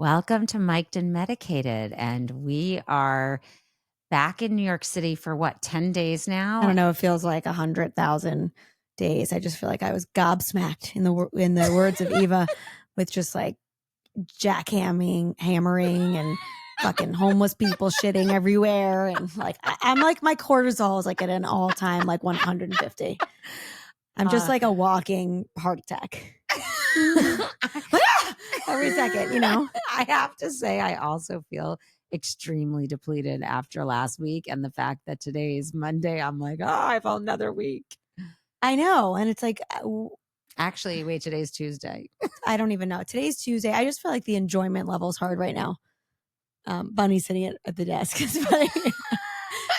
Welcome to Mic'd and Medicated. And we are back in New York City for what, 10 days now? I don't know. It feels like 100,000 days. I just feel like I was gobsmacked in the words of Eva, with just like hammering, and fucking homeless people shitting everywhere, and like I'm like my cortisol is like at an all time like 150. I'm just like a walking heart attack. Every second, you know. I have to say, I also feel extremely depleted after last week, and the fact that today is Monday, I'm like, oh, I felt another week. I know, and it's like, actually, wait, today's Tuesday. I don't even know. Today's Tuesday. I just feel like the enjoyment level is hard right now. Bunny's sitting at the desk.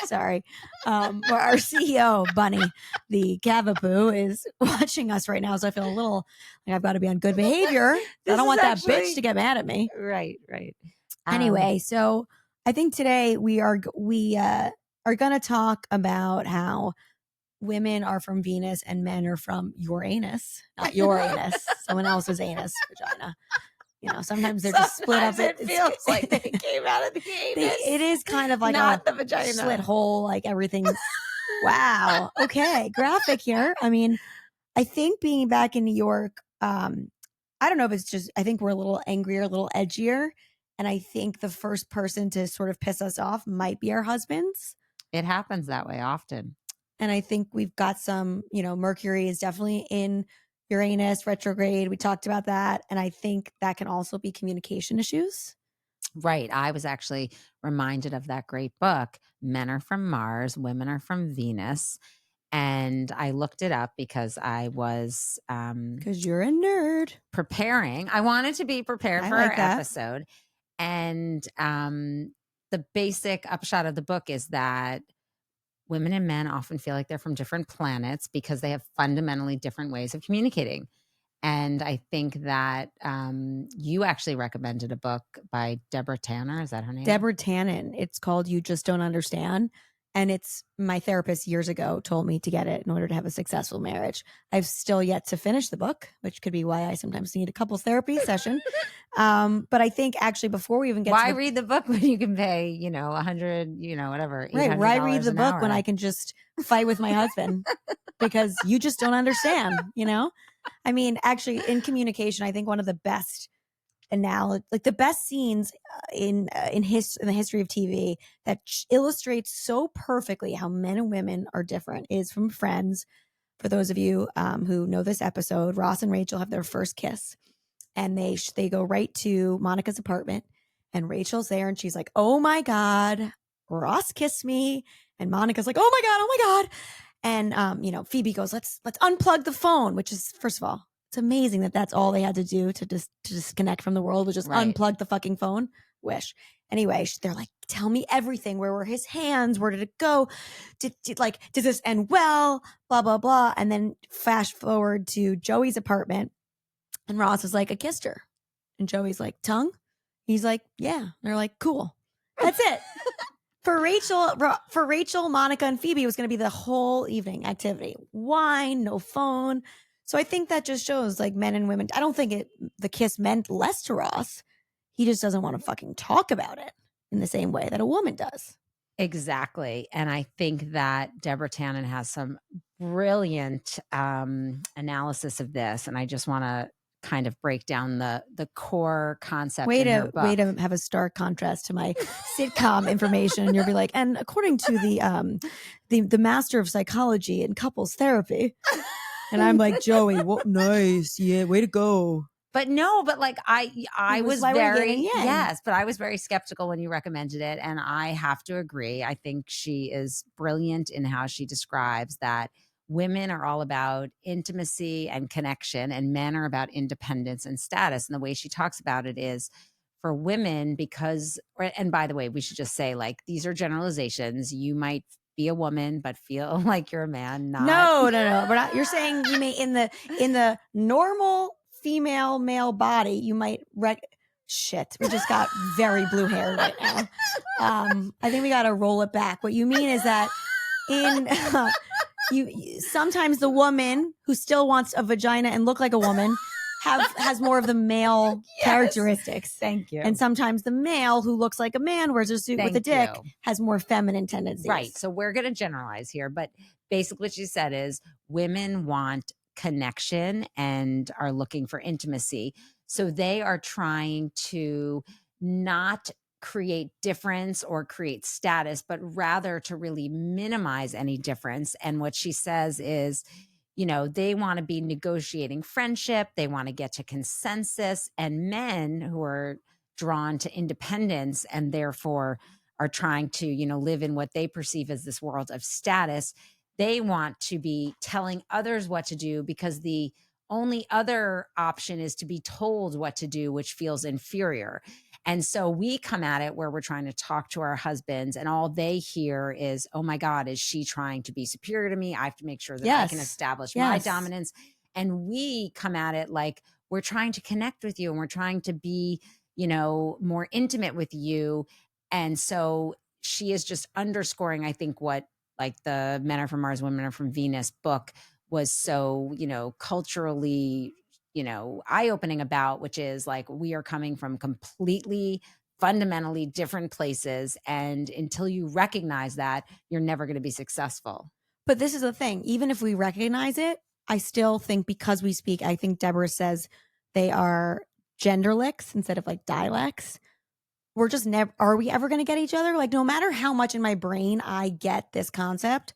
Sorry. Our CEO, Bunny, the Cavapoo, is watching us right now. So I feel a little like I've got to be on good behavior. I don't want that bitch to get mad at me. Right. Anyway, so I think today we are going to talk about how women are from Venus and men are from Uranus. Not Uranus, someone else's anus, vagina. You know, sometimes they're just split up. It feels like they came out of the anus. It is kind of like not the vagina, slit hole, like everything's. Wow. Okay, graphic here. I mean, I think being back in New York, I don't know if it's just, I think we're a little angrier, a little edgier. And I think the first person to sort of piss us off might be our husbands. It happens that way often. And I think we've got some, Mercury is definitely in Uranus retrograde. We talked about that. And I think that can also be communication issues. Right. I was actually reminded of that great book, Men Are From Mars, Women Are From Venus. And I looked it up because I was because you're a nerd. Preparing. I wanted to be prepared for our episode. And the basic upshot of the book is that women and men often feel like they're from different planets because they have fundamentally different ways of communicating. And I think that you actually recommended a book by Deborah Tannen. Is that her name? Deborah Tannen. It's called You Just Don't Understand. And it's my therapist years ago told me to get it in order to have a successful marriage. I've still yet to finish the book, which could be why I sometimes need a couples therapy session. But I think actually before we even get to read the book when you can pay, 100, whatever. Right. Why read the book when I can just fight with my husband because you just don't understand, I mean, actually in communication, I think one of the best the best scenes in the history of TV that illustrates so perfectly how men and women are different is from Friends. For those of you who know this episode, Ross and Rachel have their first kiss, and they go right to Monica's apartment, and Rachel's there, and she's like, "Oh my God, Ross kissed me," and Monica's like, "Oh my God," and Phoebe goes, "Let's unplug the phone," which is, first of all, it's amazing that that's all they had to do to disconnect from the world, was just unplug the fucking phone. Wish. Anyway, they're like, "Tell me everything. Where were his hands? Where did it go? Did this end well? Blah, blah, blah." And then fast forward to Joey's apartment, and Ross is like, "I kissed her." And Joey's like, "Tongue?" He's like, "Yeah." And they're like, "Cool." That's it. For Rachel, Monica, and Phoebe, it was going to be the whole evening activity. Wine, no phone. So I think that just shows like men and women. I don't think the kiss meant less to Ross. He just doesn't want to fucking talk about it in the same way that a woman does. Exactly. And I think that Deborah Tannen has some brilliant analysis of this. And I just want to kind of break down the core concept in her book. Way to have a stark contrast to my sitcom information. You'll be like, and according to the master of psychology and couples therapy. And I'm like, "Joey, what? Nice. Yeah, way to go." But no, but like I was very, yes, but I was very skeptical when you recommended it. And I have to agree. I think she is brilliant in how she describes that women are all about intimacy and connection, and men are about independence and status. And the way she talks about it is for women, and by the way, we should just say, like, these are generalizations. You might be a woman but feel like you're a man. No. You're saying you may in the normal female male body, you might shit. We just got very blue hair right now. I think we got to roll it back. What you mean is that in you sometimes the woman who still wants a vagina and look like a woman has more of the male characteristics. Thank you. And sometimes the male who looks like a man, wears a suit with a dick, has more feminine tendencies. Right. So we're going to generalize here, but basically what she said is women want connection and are looking for intimacy. So they are trying to not create difference or create status, but rather to really minimize any difference. And what she says is, they want to be negotiating friendship. They want to get to consensus, and men who are drawn to independence and therefore are trying to, live in what they perceive as this world of status. They want to be telling others what to do because the only other option is to be told what to do, which feels inferior. And so we come at it where we're trying to talk to our husbands and all they hear is, oh my God, is she trying to be superior to me? I have to make sure that I can establish my dominance. And we come at it like we're trying to connect with you and we're trying to be, more intimate with you. And so she is just underscoring, I think, what like the Men Are From Mars, Women Are From Venus book was so, culturally, eye-opening about, which is like we are coming from completely fundamentally different places. And until you recognize that, you're never going to be successful. But this is the thing. Even if we recognize it, I still think because we speak, I think Deborah says they are genderlicks instead of like dialects. We're just never, are we ever going to get each other? Like, no matter how much in my brain I get this concept,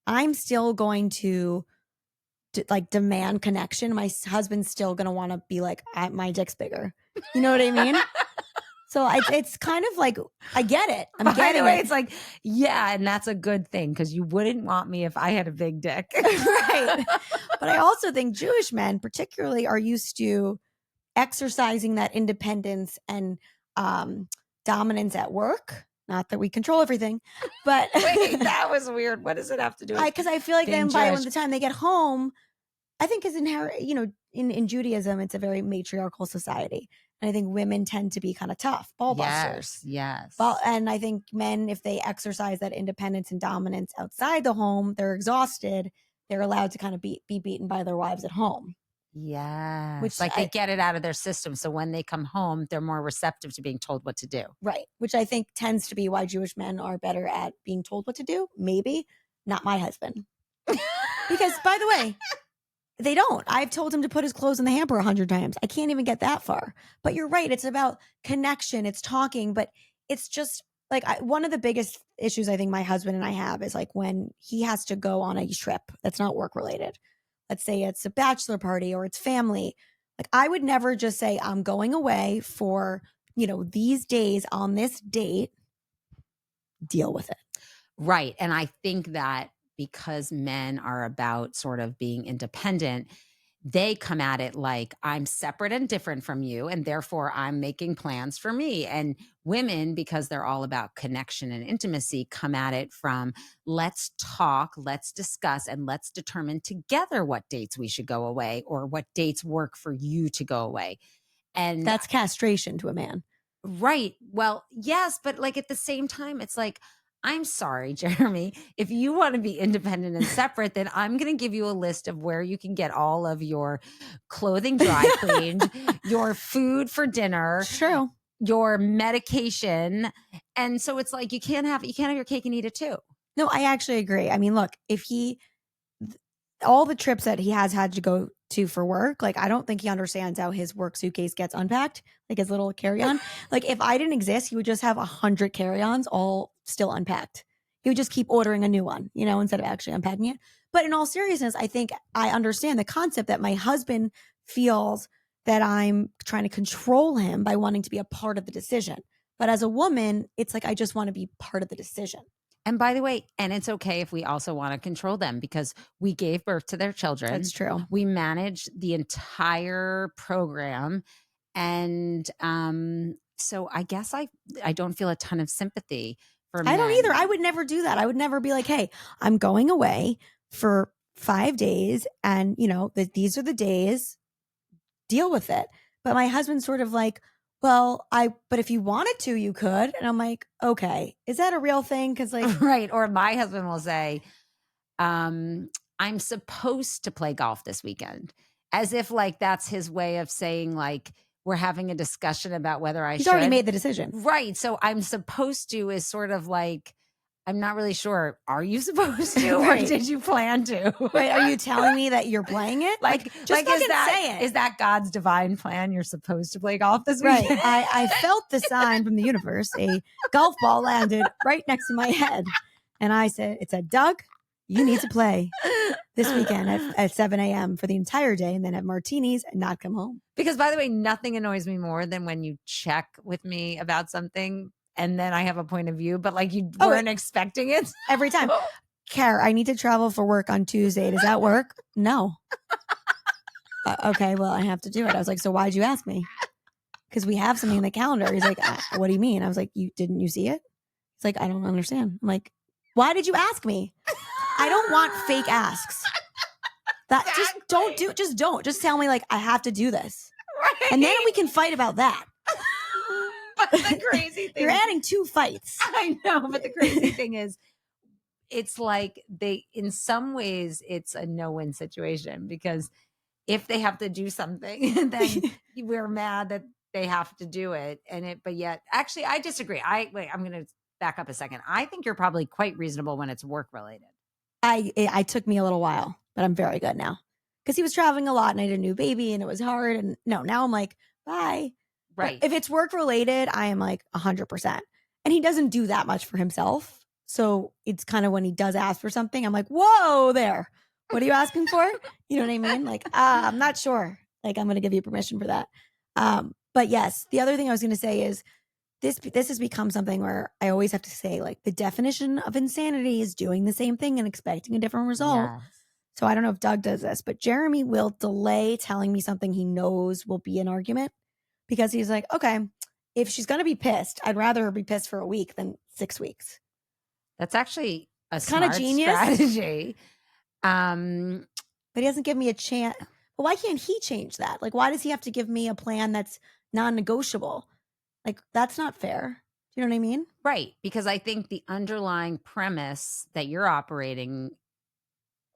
I'm still going to like demand connection. My husband's still going to want to be like, my dick's bigger. You know what I mean? So it's kind of like, I get it. By the way, it's like, yeah, and that's a good thing because you wouldn't want me if I had a big dick. Right. But I also think Jewish men particularly are used to exercising that independence and dominance at work. Not that we control everything, but wait, that was weird. What does it have to do with because I feel like then by the time they get home, I think is inherent, in Judaism, it's a very matriarchal society. And I think women tend to be kind of tough, ball busters. Yes. And I think men, if they exercise that independence and dominance outside the home, they're exhausted. They're allowed to kind of be beaten by their wives at home. Yeah. Which they get it out of their system. So when they come home, they're more receptive to being told what to do. Right. Which I think tends to be why Jewish men are better at being told what to do. Maybe. Not my husband. Because, by the way, they don't. I've told him to put his clothes in the hamper 100 times. I can't even get that far. But you're right. It's about connection. It's talking. But it's just like one of the biggest issues I think my husband and I have is like when he has to go on a trip that's not work related. Let's say it's a bachelor party or it's family. Like I would never just say I'm going away for, these days on this date. Deal with it. Right. And I think that because men are about sort of being independent, they come at it like I'm separate and different from you, and therefore I'm making plans for me. And women, because they're all about connection and intimacy, come at it from let's talk, let's discuss, and let's determine together what dates we should go away or what dates work for you to go away. And that's castration to a man. Right. Well, yes, but like at the same time, it's like, I'm sorry, Jeremy. If you want to be independent and separate, then I'm going to give you a list of where you can get all of your clothing dry cleaned, your food for dinner, true, your medication. And so it's like you can't have your cake and eat it too. No, I actually agree. I mean, look, if all the trips that he has had to go to for work, like I don't think he understands how his work suitcase gets unpacked, like his little carry-on. Like if I didn't exist, he would just have 100 carry-ons all still unpacked. He would just keep ordering a new one, instead of actually unpacking it. But in all seriousness, I think I understand the concept that my husband feels that I'm trying to control him by wanting to be a part of the decision. But as a woman, it's like I just want to be part of the decision. And by the way, and it's okay if we also want to control them because we gave birth to their children. That's true. We managed the entire program. And so I guess I don't feel a ton of sympathy for men. I don't either. I would never do that. I would never be like, hey, I'm going away for 5 days and, these are the days, deal with it. But my husband's sort of like, well, but if you wanted to, you could. And I'm like, okay, is that a real thing? Because like, right. Or my husband will say, I'm supposed to play golf this weekend. as if like that's his way of saying like we're having a discussion about whether I He's should. already made the decision. Right. So I'm supposed to is sort of like, I'm not really sure. Are you supposed to, Right. or did you plan to? Right. Are you telling me that you're playing it? Like just fucking say it. Is that God's divine plan? You're supposed to play golf this Right. weekend? I felt the sign from the universe. A golf ball landed right next to my head. And I said, it said, Doug, you need to play this weekend at 7 a.m. for the entire day and then have martinis and not come home. Because, by the way, nothing annoys me more than when you check with me about something and then I have a point of view, but like you weren't expecting it. Every time. Care, I need to travel for work on Tuesday. Does that work? No. Okay, well, I have to do it. I was like, so why'd you ask me? Because we have something in the calendar. He's like, what do you mean? I was like, didn't you see it? He's like, I don't understand. I'm like, why did you ask me? I don't want fake asks. That exactly. Just tell me like I have to do this. Right. And then we can fight about that. But the crazy thing, you're adding 2 fights. I know, but the crazy thing is it's like in some ways it's a no-win situation because if they have to do something, then we're mad that they have to do it. But yet, actually, I disagree. I'm going to back up a second. I think you're probably quite reasonable when it's work related. I took me a little while, but I'm very good now because he was traveling a lot and I had a new baby and it was hard. And no, now I'm like, bye. Right. But if it's work related, I am like 100%. And he doesn't do that much for himself. So it's kind of when he does ask for something, I'm like, whoa there. What are you asking for? You know what I mean? Like, I'm not sure. Like, I'm going to give you permission for that. But yes, the other thing I was going to say is this has become something where I always have to say, like, the definition of insanity is doing the same thing and expecting a different result. Yes. So I don't know if Doug does this, but Jeremy will delay telling me something he knows will be an argument because he's like, okay, if she's going to be pissed, I'd rather her be pissed for a week than 6 weeks. That's actually a smart strategy. But he doesn't give me a chance. But why can't he change that? Like, why does he have to give me a plan that's non-negotiable? Like, that's not fair. Do you know what I mean? Right. Because I think the underlying premise that you're operating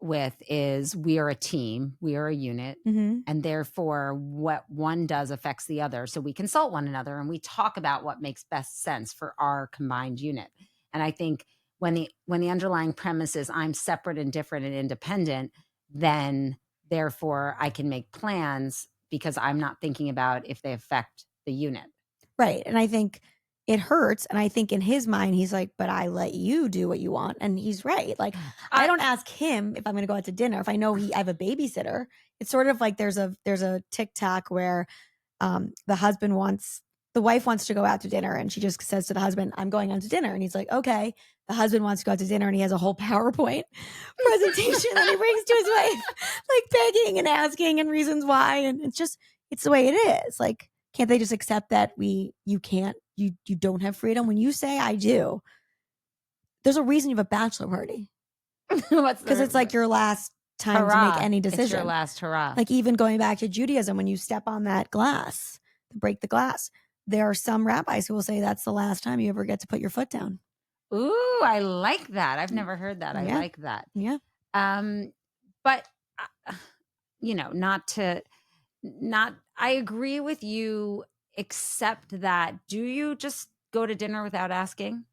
with is we are a team, we are a unit, and therefore what one does affects the other. So we consult one another and we talk about what makes best sense for our combined unit. And I think when the underlying premise is I'm separate and different and independent, then therefore I can make plans because I'm not thinking about if they affect the unit. Right. And I think it hurts. And I think in his mind, he's like, but I let you do what you want. And he's right. Like, I don't ask him if I'm going to go out to dinner. If I know I have a babysitter, it's sort of like there's a TikTok where the wife wants to go out to dinner and she just says to the husband, I'm going out to dinner. And he's like, okay. The husband wants to go out to dinner and he has a whole PowerPoint presentation that he brings to his wife, like begging and asking and reasons why. And it's the way it is. Like, can't they just accept that you don't have freedom? When you say I do, there's a reason you have a bachelor party. Because it's like your last time to make any decision. It's your last hurrah. Like even going back to Judaism, when you step on that glass, break the glass, there are some rabbis who will say that's the last time you ever get to put your foot down. Ooh, I like that. I've never heard that. I like that. Yeah. But I agree with you, except that do you just go to dinner without asking?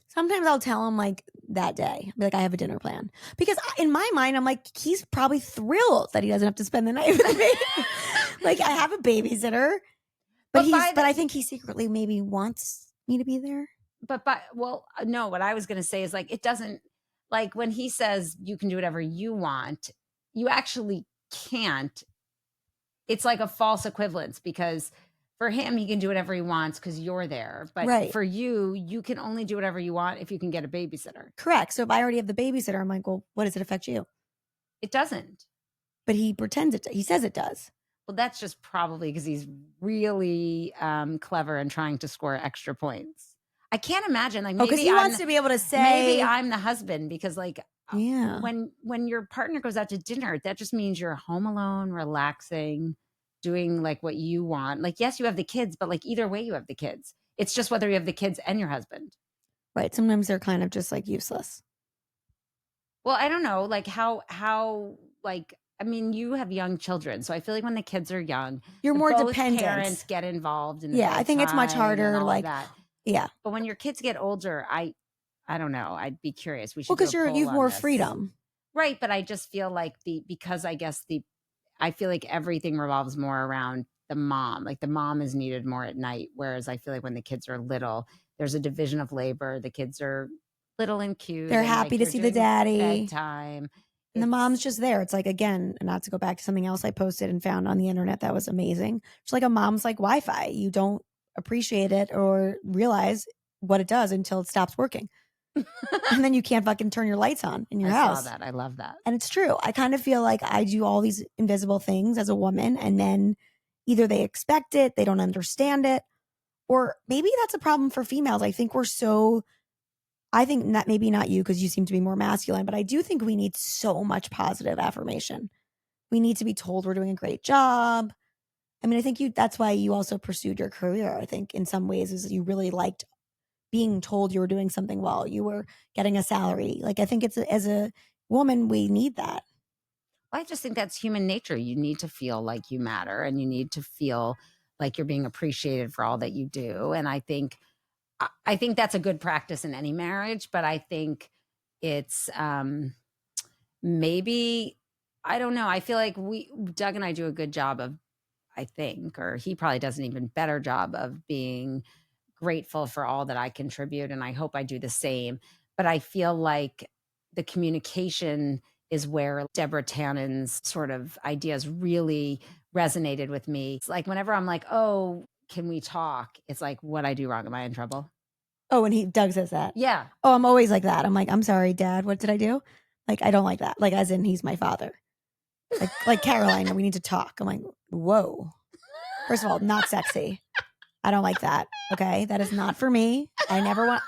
Sometimes I'll tell him like that day, I'll be like, I have a dinner plan. Because in my mind, I'm like, he's probably thrilled that he doesn't have to spend the night with me. Like I have a babysitter, but I think he secretly maybe wants me to be there. No, what I was going to say is like, it doesn't, like when he says you can do whatever you want, you actually can't. It's like a false equivalence because for him, he can do whatever he wants because you're there. But for you can only do whatever you want if you can get a babysitter. Correct. So if I already have the babysitter, I'm like, well, what does it affect you? It doesn't. But he pretends it. He says it does. Well, that's just probably because he's really clever and trying to score extra points. I can't imagine like maybe he wants to be able to say maybe I'm the husband because like when your partner goes out to dinner, that just means you're home alone, relaxing, doing like what you want. Like yes, you have the kids, but like either way you have the kids. It's just whether you have the kids and your husband. Right. Sometimes they're kind of just like useless. Well, I don't know, like how like I mean, you have young children, so I feel like when the kids are young, you're more both dependent. Parents get involved in the I think it's much harder. and all Like of that. Yeah. But when your kids get older, I don't know. I'd be curious. We should because you've more freedom. Right. But I just feel like because I guess I feel like everything revolves more around the mom. Like the mom is needed more at night. Whereas I feel like when the kids are little, there's a division of labor. The kids are little and cute. They're happy to see the daddy. Bedtime. And the mom's just there. It's like, again, not to go back to something else I posted and found on the internet that was amazing. It's like a mom's like Wi-Fi. You don't appreciate it or realize what it does until it stops working. And then you can't fucking turn your lights on in your house. I saw that. I love that. And it's true. I kind of feel like I do all these invisible things as a woman, and then either they expect it, they don't understand it, or maybe that's a problem for females. I think that maybe not you because you seem to be more masculine, but I do think we need so much positive affirmation. We need to be told we're doing a great job. I mean, I think that's why you also pursued your career. I think in some ways is you really liked being told you were doing something well. You were getting a salary. Like, I think as a woman, we need that. I just think that's human nature. You need to feel like you matter, and you need to feel like you're being appreciated for all that you do. And I think that's a good practice in any marriage, but I think it's maybe, I don't know. I feel like Doug and I do a good job of, I think, or he probably does an even better job of being grateful for all that I contribute. And I hope I do the same. But I feel like the communication is where Deborah Tannen's sort of ideas really resonated with me. It's like whenever I'm like, oh, can we talk? It's like, what I do wrong? Am I in trouble? Oh, and Doug says that. Yeah. Oh, I'm always like that. I'm like, I'm sorry, Dad. What did I do? Like, I don't like that. Like, as in he's my father. Like Caroline, we need to talk. I'm like, whoa. First of all, not sexy. I don't like that. Okay. That is not for me. I never want,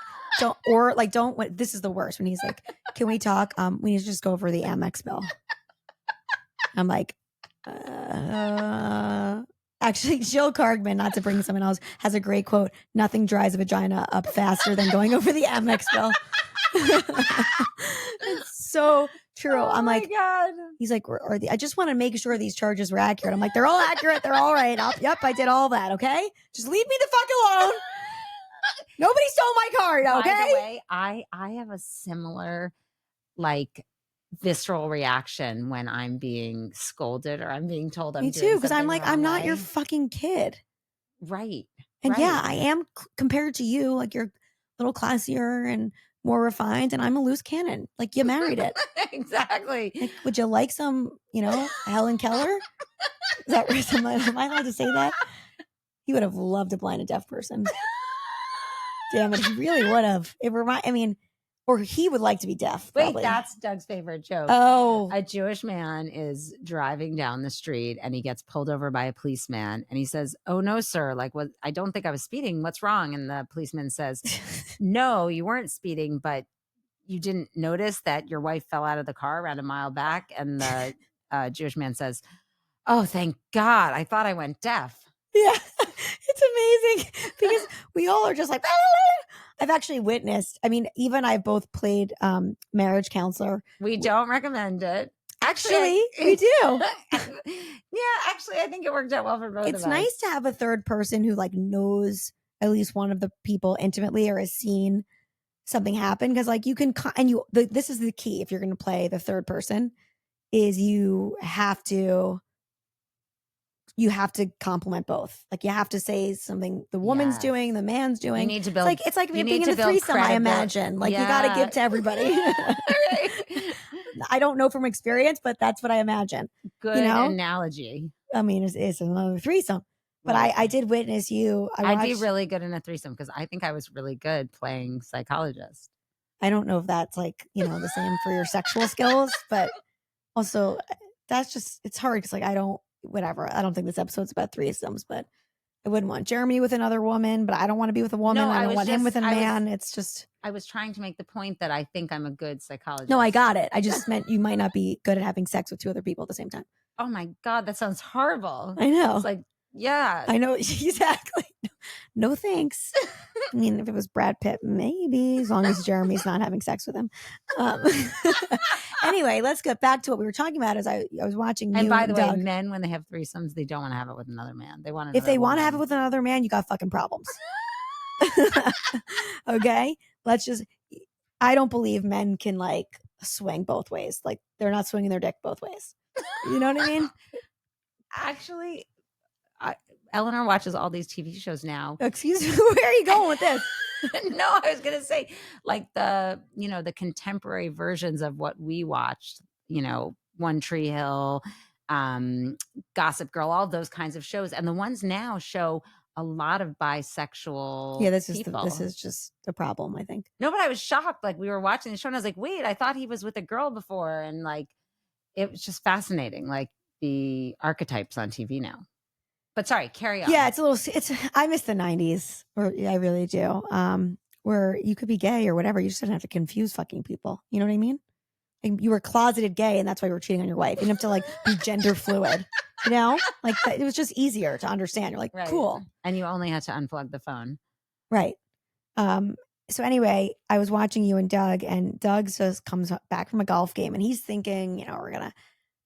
this is the worst when he's like, can we talk? We need to just go over the Amex bill. I'm like, actually, Jill Cargman, not to bring someone else, has a great quote. Nothing dries a vagina up faster than going over the Amex bill. It's so true. Oh I'm like, God. He's like, I just want to make sure these charges were accurate. I'm like, they're all accurate. They're all right. Yep, I did all that. Okay. Just leave me the fuck alone. Nobody stole my card. Okay. By the way, I have a similar, like, visceral reaction when I'm being scolded or I'm being told I'm me too, because I'm like, I'm not your fucking kid. Right. And yeah, I am compared to you. Like, you're a little classier and more refined, and I'm a loose cannon. Like, you married it. Exactly. Like, would you like some, Helen Keller? Is that am I allowed to say that? He would have loved a blind and deaf person. Damn it, he really would have. Or he would like to be deaf. Probably. Wait, that's Doug's favorite joke. Oh. A Jewish man is driving down the street and he gets pulled over by a policeman and he says, "Oh no, sir. Like, what? I don't think I was speeding. What's wrong?" And the policeman says, "No, you weren't speeding, but you didn't notice that your wife fell out of the car around a mile back." And the Jewish man says, "Oh, thank God. I thought I went deaf." Yeah, it's amazing because we all are just like, I've actually witnessed, Eva and I both played marriage counselor. We don't recommend it. Actually, we do. Yeah, actually, I think it worked out well for both of us. It's nice to have a third person who like knows at least one of the people intimately or has seen something happen. Because like you can, this is the key if you're going to play the third person, is you have to compliment both. Like you have to say something the woman's doing, the man's doing. You need to build. It's like being in a threesome. I imagine. Like you got to give to everybody. I don't know from experience, but that's what I imagine. Good analogy. It's another threesome. But right. I did witness you. I'd be really good in a threesome because I think I was really good playing psychologist. I don't know if that's like the same for your sexual skills, but also that's just it's hard because like I don't think this episode's about threesomes, but I wouldn't want Jeremy with another woman, but I don't want to be with a woman. I don't want him with a man. It's just I was trying to make the point that I think I'm a good psychologist. No, I got it. I just meant you might not be good at having sex with two other people at the same time. Oh my God, that sounds horrible. I know. It's like, yeah. I know, exactly. No thanks. I mean, if it was Brad Pitt, maybe, as long as Jeremy's not having sex with him. Anyway, let's get back to what we were talking about. As I was watching. And you by the way, Doug. men, when they have threesomes, they don't want to have it with another man. They want if they want to woman. have it with another man, you got fucking problems. Okay, let's just. I don't believe men can like swing both ways. Like they're not swinging their dick both ways. You know what I mean? Actually, Eleanor watches all these TV shows now. Excuse me, where are you going with this? No, I was gonna say like the contemporary versions of what we watched. One Tree Hill, Gossip Girl, all those kinds of shows, and the ones now show a lot of bisexual. Yeah, this people. is just the problem, I think. No, but I was shocked. Like we were watching the show, and I was like, "Wait, I thought he was with a girl before," and like it was just fascinating, like the archetypes on TV now. But sorry, carry on. Yeah, I miss the 90s, or I really do. Where you could be gay or whatever, you just didn't have to confuse fucking people. You know what I mean? Like, you were closeted gay, and that's why you were cheating on your wife. You didn't have to like be gender fluid. You know, like it was just easier to understand. You're like, right. Cool, and you only had to unplug the phone, right? So anyway, I was watching you and Doug just comes back from a golf game, and he's thinking, we're gonna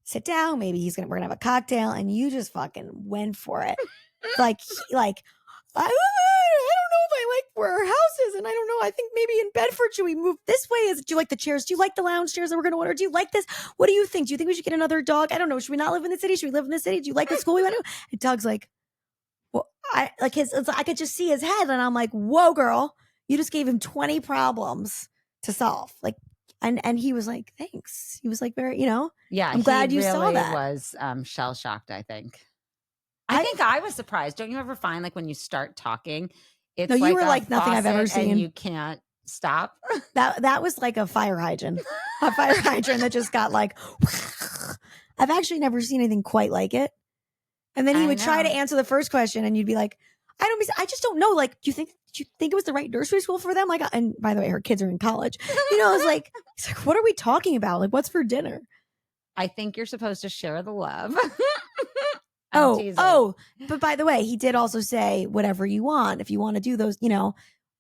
sit down, maybe we're gonna have a cocktail, and you just fucking went for it. like I don't know if I like where our house is, and I don't know, I think maybe in Bedford, should we move this way? Do you like the chairs? Do you like the lounge chairs that we're gonna order? Do you like this? What do you think? Do you think we should get another dog? I don't know. Should we not live in the city? Should we live in the city? Do you like the school we went to? And Doug's like, well, I could just see his head, and I'm like, whoa, girl, you just gave him 20 problems to solve. Like, and he was like, thanks. He was like, very, yeah, I'm glad you saw that. Was shell shocked, I think. I think I was surprised. Don't you ever find like when you start talking, it's you were like nothing I've ever seen. And you can't stop. That was like a fire hydrant. A fire hydrant that just got like, I've actually never seen anything quite like it. And then he would try to answer the first question, and you'd be like, I just don't know. Like, do you think it was the right nursery school for them? Like, and by the way, her kids are in college. It's like, he's like, what are we talking about? Like, what's for dinner? I think you're supposed to share the love. But by the way, he did also say whatever you want. If you want to do those,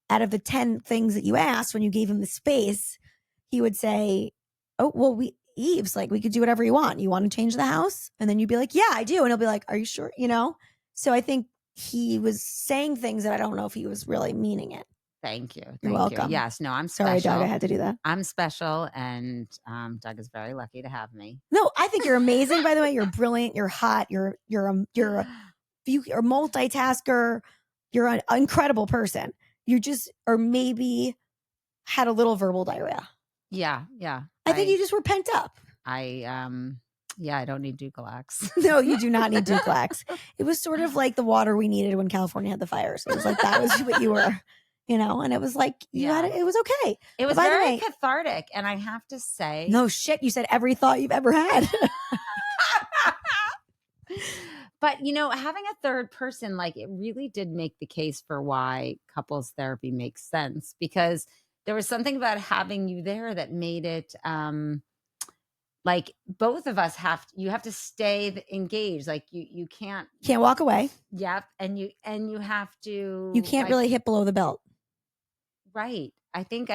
out of the 10 things that you asked when you gave him the space, he would say, oh, well, Eve's like, we could do whatever you want. You want to change the house? And then you'd be like, yeah, I do. And he'll be like, are you sure? So I think he was saying things that I don't know if he was really meaning it. Thank you. You're welcome. Yes. No, I'm special. Sorry, Doug, I had to do that. I'm special, and Doug is very lucky to have me. No, I think you're amazing, by the way. You're brilliant. You're hot. You're a multitasker. You're an incredible person. You just, or maybe had a little verbal diarrhea. Yeah. I think you just were pent up. I don't need Dukalax. No, you do not need Dukalax. It was sort of like the water we needed when California had the fires. It was like, that was what you were, and it was like, it was okay. It was very cathartic. And I have to say, no shit, you said every thought you've ever had. But, having a third person, like, it really did make the case for why couples therapy makes sense, because there was something about having you there that made it, like both of us you have to stay engaged. Like you can't walk away. Yep. And you have to, you can't really hit below the belt. Right. I think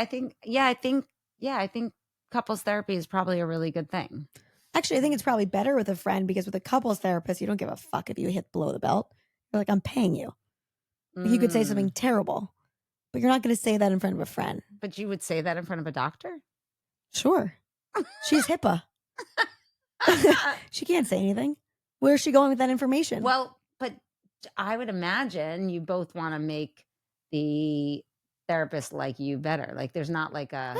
couples therapy is probably a really good thing. Actually, I think it's probably better with a friend, because with a couples therapist, you don't give a fuck if you hit below the belt. You're like, I'm paying you. You could say something terrible, but you're not going to say that in front of a friend. But you would say that in front of a doctor? Sure. She's HIPAA. She can't say anything. Where's she going with that information? Well, but I would imagine you both want to make the therapist like you better. Like there's not like a...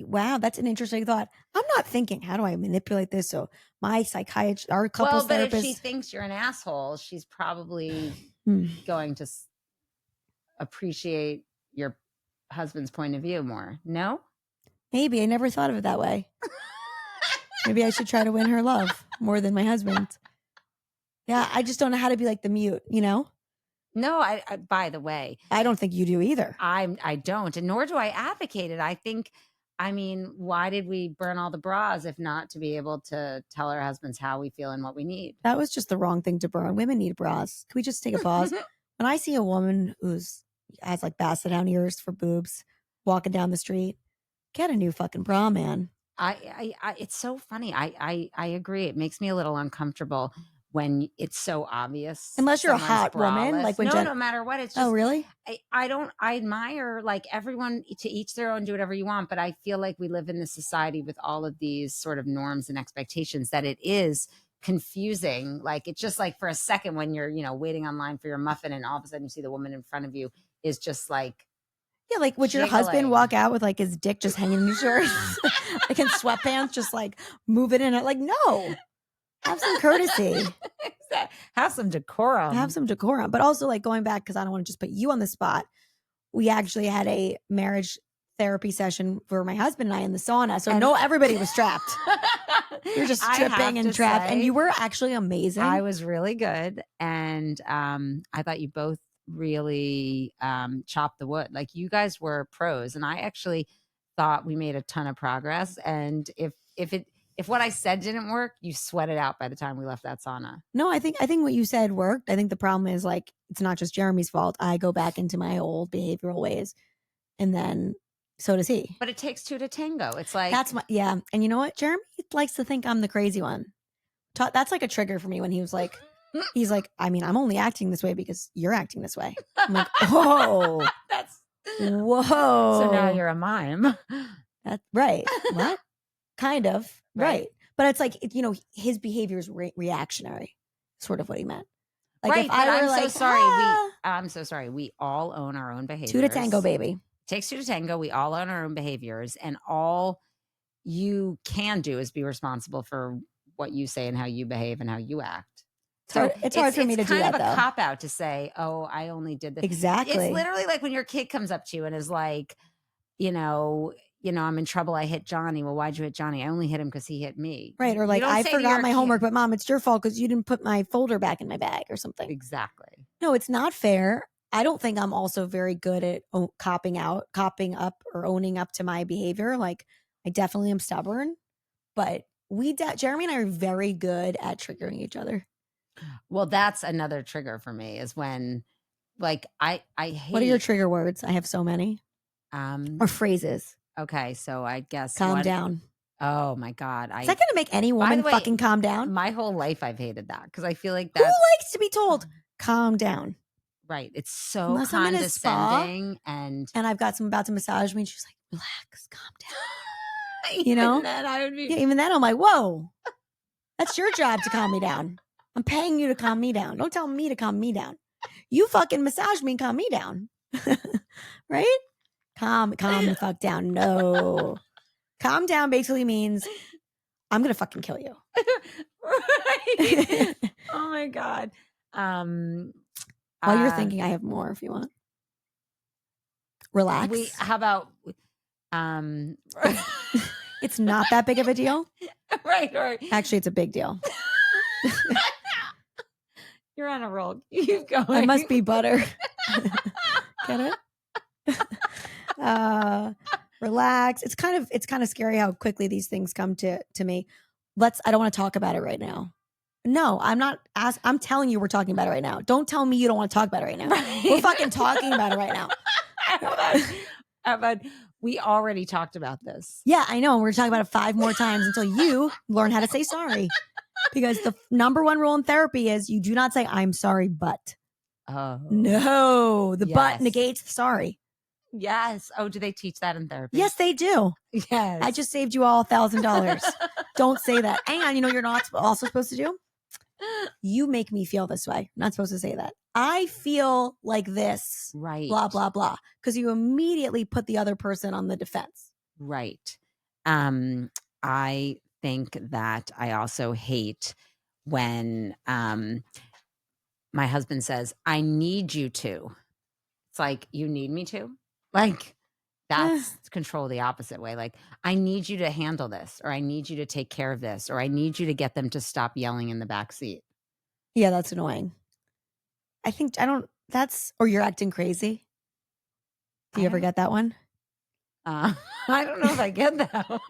Wow, that's an interesting thought. I'm not thinking, how do I manipulate this so my psychiatrist, our couples therapist... Well, but if she thinks you're an asshole, she's probably going to appreciate your husband's point of view more. No? Maybe. I never thought of it that way. Maybe I should try to win her love more than my husband. Yeah, I just don't know how to be like the mute, No, I by the way, I don't think you do either. I don't, and nor do I advocate it. I mean, why did we burn all the bras if not to be able to tell our husbands how we feel and what we need? That was just the wrong thing to burn. Women need bras. Can we just take a pause? When I see a woman who's, has like basset down ears for boobs, walking down the street. Get a new fucking bra, man. It's so funny. I agree. It makes me a little uncomfortable when it's so obvious. Unless you're a hot woman, like when no matter what, it's just. Oh, really? I admire like everyone to each their own, do whatever you want. But I feel like we live in this society with all of these sort of norms and expectations that it is confusing. Like it's just like for a second when you're, waiting online for your muffin and all of a sudden you see the woman in front of you is just like. Yeah, like would your husband walk out with like his dick just hanging in his shirt, like in sweatpants, just like move it in? Like, no, have some courtesy, have some decorum, But also, like going back, because I don't want to just put you on the spot. We actually had a marriage therapy session for my husband and I in the sauna, so everybody was trapped. You're just stripping and trapped, and you were actually amazing. I was really good, and I thought you both really chopped the wood. Like you guys were pros, and I actually thought we made a ton of progress. And if what I said didn't work, you sweat it out by the time we left that sauna. No, I think what you said worked. I think the problem is like it's not just Jeremy's fault. I go back into my old behavioral ways, and then so does he. But it takes two to tango. It's like yeah. And you know what? Jeremy likes to think I'm the crazy one. That's like a trigger for me when he's like, I mean, I'm only acting this way because you're acting this way. I'm like, whoa, whoa. So now you're a mime. That's right. What? Kind of. Right. But it's like, his behavior is reactionary, sort of what he meant. Like right, if I were so sorry. I'm so sorry. We all own our own behaviors. Two to tango, baby. It takes two to tango. We all own our own behaviors, and all you can do is be responsible for what you say and how you behave and how you act. So it's hard for me to do that, though. It's kind of a cop out to say, "Oh, I only did this." Exactly. It's literally like when your kid comes up to you and is like, I'm in trouble. I hit Johnny. Well, why'd you hit Johnny? I only hit him because he hit me. Right. Or like, I forgot my homework, but Mom, it's your fault because you didn't put my folder back in my bag or something. Exactly. No, it's not fair. I don't think I'm also very good at copping up or owning up to my behavior. Like I definitely am stubborn, but Jeremy and I are very good at triggering each other. Well, that's another trigger for me is when like I hate. What are your trigger words? I have so many. Or phrases. Okay, so I guess calm down. Oh my God. Is that going to make any woman fucking calm down? My whole life I've hated that because I feel like that's... Who likes to be told, calm down? Right. It's so unless condescending. And I've got someone about to massage me and she's like, relax, calm down. Even then I would be... Yeah, even then I'm like, whoa, that's your job to calm me down. I'm paying you to calm me down. Don't tell me to calm me down. You fucking massage me and calm me down. Right? Calm the fuck down. No. Calm down basically means I'm going to fucking kill you. Right. Oh my God. While you're thinking, I have more if you want. Relax. How about it's not that big of a deal? Right. Actually, it's a big deal. You're on a roll. Keep going. I must be butter. Get it? Relax. It's kind of scary how quickly these things come to me. I don't want to talk about it right now. No, I'm not. I'm telling you, we're talking about it right now. Don't tell me you don't want to talk about it right now. Right. We're fucking talking about it right now. How about we already talked about this? Yeah, I know. We're talking about it 5 more times until you learn how to say sorry. Because the number one rule in therapy is you do not say I'm sorry, but. Oh no, the but negates the sorry. Yes. Oh, do they teach that in therapy? Yes, they do. Yes. I just saved you all $1,000. Don't say that. And you're not also supposed to do? You make me feel this way. I'm not supposed to say that. I feel like this. Right. Blah, blah, blah. Because you immediately put the other person on the defense. Right. I think that I also hate when my husband says, I need you to. It's like, you need me to? Like, that's control the opposite way. Like, I need you to handle this, or I need you to take care of this, or I need you to get them to stop yelling in the back seat. Yeah, that's annoying. Or you're acting crazy. Do you ever get that one? I don't know if I get that one.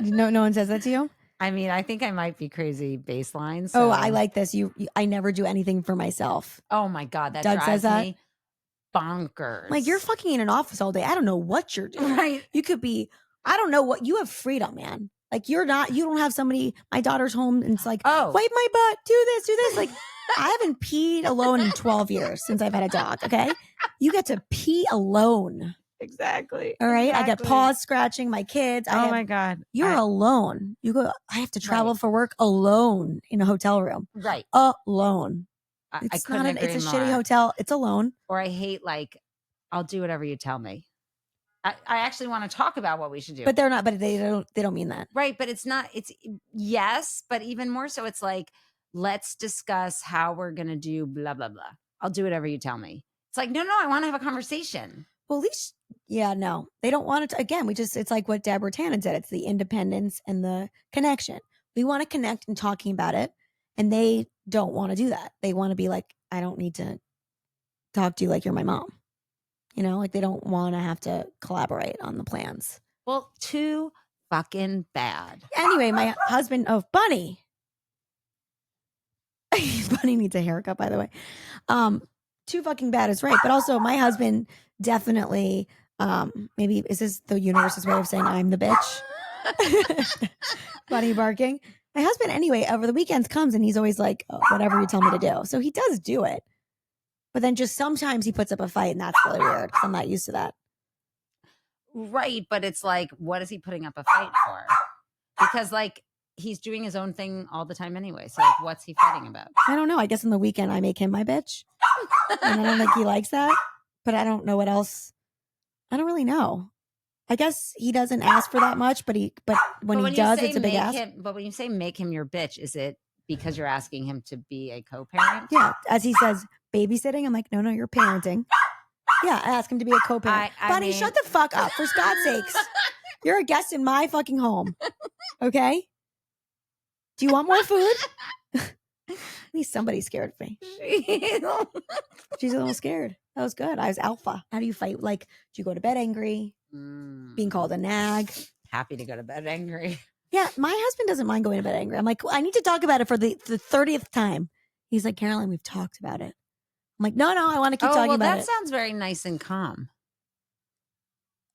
No one says that to you? I mean, I think I might be crazy baseline. So. Oh, I like this. I never do anything for myself. Oh my God, that Doug drives says that? me bonkers. Like, you're fucking in an office all day. I don't know what you're doing. Right. You could be, I don't know what, you have freedom, man. Like, you don't have somebody, my daughter's home and it's like, wipe my butt, do this. Like, I haven't peed alone in 12 years since I've had a dog, okay? You get to pee alone. Exactly. All right? Exactly. I get paws scratching my kids. My God. You're alone. You go, I have to travel for work alone in a hotel room. Right. Alone. It's not it's a shitty hotel. It's alone. Or I hate, like, I'll do whatever you tell me. I actually want to talk about what we should do. But they don't mean that. Right. But it's not, yes, but even more so, it's like, let's discuss how we're going to do blah, blah, blah. I'll do whatever you tell me. It's like, no, I want to have a conversation. Well, at least, no, they don't want it to, again, it's like what Deborah Tannen said. It's the independence and the connection. We want to connect and talking about it. And they don't want to do that. They want to be like, I don't need to talk to you like you're my mom. Like they don't want to have to collaborate on the plans. Well, too fucking bad. Anyway, my husband, Bunny. Bunny needs a haircut, by the way. Too fucking bad is right. But also my husband definitely, maybe, is this the universe's way of saying I'm the bitch? Bunny barking. My husband, anyway, over the weekends comes and he's always like, whatever you tell me to do. So he does do it. But then just sometimes he puts up a fight and that's really weird because I'm not used to that. Right. But it's like, what is he putting up a fight for? Because like he's doing his own thing all the time anyway. So like, what's he fighting about? I don't know. I guess on the weekend I make him my bitch. And I don't think he likes that. But I don't know what else. I don't really know. I guess he doesn't ask for that much, but when he does, it's a big ask. But when you say make him your bitch, is it because you're asking him to be a co-parent? Yeah. As he says, babysitting. I'm like, no, you're parenting. Yeah. I ask him to be a co-parent. Bunny, shut the fuck up. For God's sakes. You're a guest in my fucking home. Okay? Do you want more food? At least somebody's scared of me. She's a little scared. That was good. I was alpha. How do you fight? Like, do you go to bed angry? Being called a nag? Happy to go to bed angry. Yeah, my husband doesn't mind going to bed angry. I'm like, I need to talk about it for the 30th time. He's like, Caroline, we've talked about it. I'm like, no, I want to keep talking about it. That sounds very nice and calm.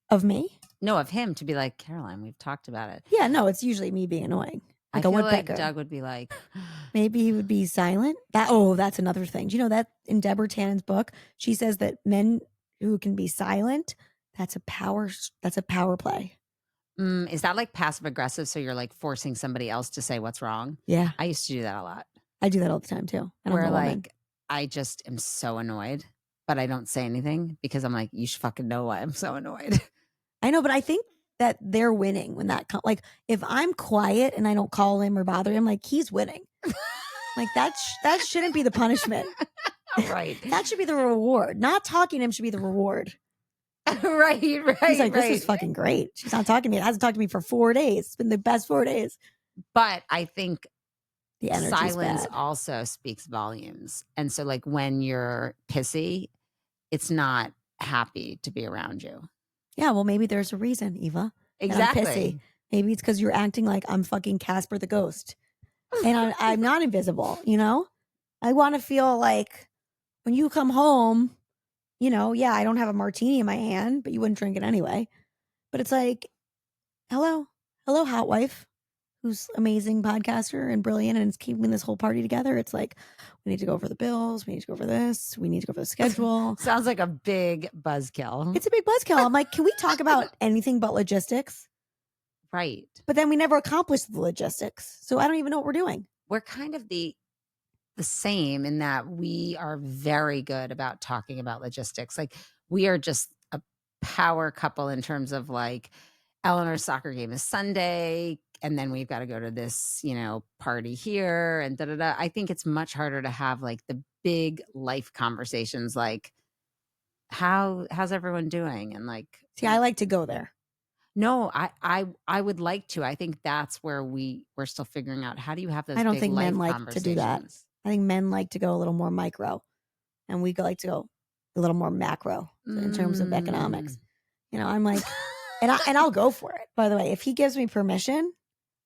Of me? No, of him to be like, Caroline, we've talked about it. Yeah, no, it's usually me being annoying. Like I feel like Doug would be like, maybe he would be silent. That's another thing. Do you know that in Deborah Tannen's book, she says that men who can be silent, that's a power play. Is that like passive aggressive? So you're like forcing somebody else to say what's wrong? Yeah. I used to do that a lot. I do that all the time too. Where like, I just am so annoyed, but I don't say anything because I'm like, you should fucking know why I'm so annoyed. I know, but I think that they're winning when that like if I'm quiet and I don't call him or bother him, like he's winning. Like that shouldn't be the punishment. Right. That should be the reward. Not talking to him should be the reward. Right. He's like, this is fucking great. She's not talking to me. It hasn't talked to me for 4 days. It's been the best 4 days. But I think the silence also speaks volumes. And so like when you're pissy, it's not happy to be around you. Yeah, well, maybe there's a reason, Eva. Exactly. I'm pissy. Maybe it's because you're acting like I'm fucking Casper the Ghost. And I'm not invisible, I want to feel like when you come home, I don't have a martini in my hand, but you wouldn't drink it anyway. But it's like, hello, hot wife, who's amazing podcaster and brilliant and is keeping this whole party together. It's like, we need to go over the bills. We need to go over this. We need to go over the schedule. Sounds like a big buzzkill. It's a big buzzkill. I'm like, can we talk about anything but logistics? Right. But then we never accomplish the logistics. So I don't even know what we're doing. We're kind of the same in that we are very good about talking about logistics. Like we are just a power couple in terms of like Eleanor's soccer game is Sunday. And then we've got to go to this, party here and da-da-da. I think it's much harder to have like the big life conversations like, how's everyone doing? And like, see, I like to go there. No, I would like to. I think that's where we're still figuring out how do you have those. I don't big think men life like to do that. I think men like to go a little more micro, and we like to go a little more macro in terms of economics. I'm like, and I'll go for it. By the way, if he gives me permission,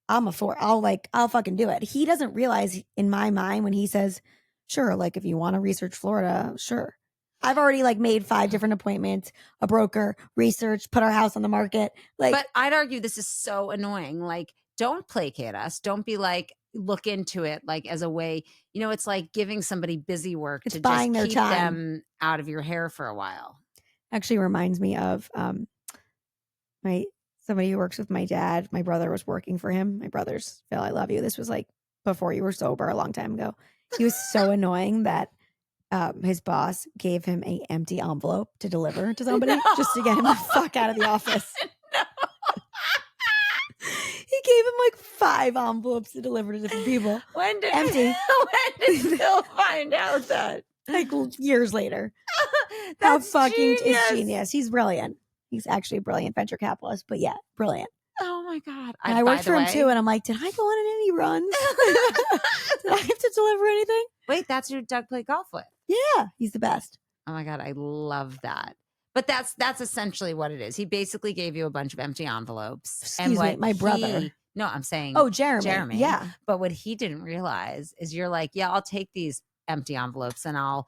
I'll fucking do it. He doesn't realize in my mind when he says, sure, like if you want to research Florida, sure. I've already like made 5 different appointments, a broker, research, put our house on the market. Like, but I'd argue this is so annoying. Like, don't placate us. Don't be like, look into it like as a way, it's like giving somebody busy work it's to buying just their keep time. them out of your hair for a while. Actually reminds me of somebody who works with my dad. My brother was working for him. My brother's, Phil, I love you. This was like before you were sober, a long time ago. He was so annoying that his boss gave him an empty envelope to deliver to somebody just to get him the fuck out of the office. He gave him like 5 envelopes to deliver to different people. Empty. When did Phil find out that? Like years later. How fucking is genius. He's brilliant. He's actually a brilliant venture capitalist, but yeah, brilliant. Oh my God. I worked for him too, and I'm like, did I go on any runs? Did I have to deliver anything? Wait, that's who Doug played golf with? Yeah, he's the best. Oh my God, I love that. But that's essentially what it is. He basically gave you a bunch of empty envelopes. Excuse me, my brother. No, I'm saying Jeremy. Yeah. But what he didn't realize is you're like, yeah, I'll take these empty envelopes and I'm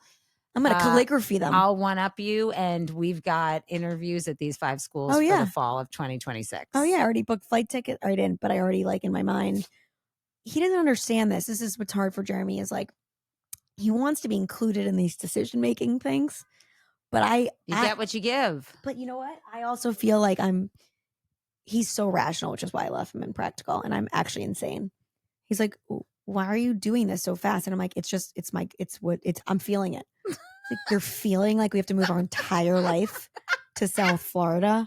going to calligraphy them. I'll one-up you, and we've got interviews at these 5 schools for the fall of 2026. Oh, yeah. I already booked flight ticket. I didn't, but I already, like, in my mind. He doesn't understand this. This is what's hard for Jeremy is, like, he wants to be included in these decision-making things. But you get what you give. But you know what? I also feel like he's so rational, which is why I love him in Practical, and I'm actually insane. He's like, why are you doing this so fast? And I'm like, I'm feeling it. Like, you're feeling like we have to move our entire life to South Florida.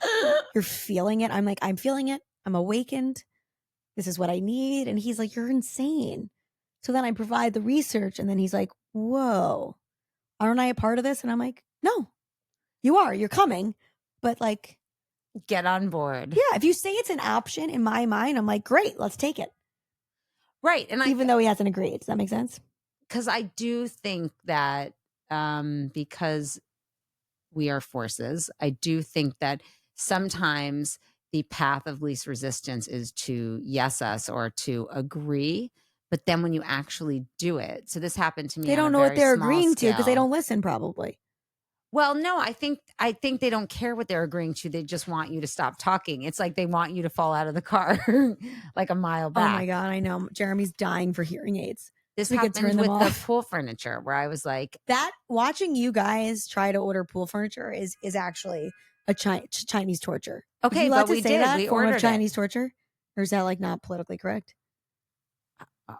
You're feeling it. I'm like, I'm feeling it. I'm awakened. This is what I need. And he's like, you're insane. So then I provide the research, and then he's like, whoa, aren't I a part of this? And I'm like, no, you are. You're coming. But like, get on board. Yeah. If you say it's an option in my mind, I'm like, great, let's take it. Right. And even though he hasn't agreed. Does that make sense? Because I do think that because we are forces, I do think that sometimes the path of least resistance is to yes us or to agree. But then when you actually do it, so this happened to me. They don't know what they're agreeing to because they don't listen, probably. Well, no, I think they don't care what they're agreeing to. They just want you to stop talking. It's like they want you to fall out of the car like a mile back. Oh my God, I know. Jeremy's dying for hearing aids. This happened with the pool furniture where I was like, that watching you guys try to order pool furniture is actually a Chinese torture. Okay, but we did. That we form ordered of Chinese torture, or is that like not politically correct?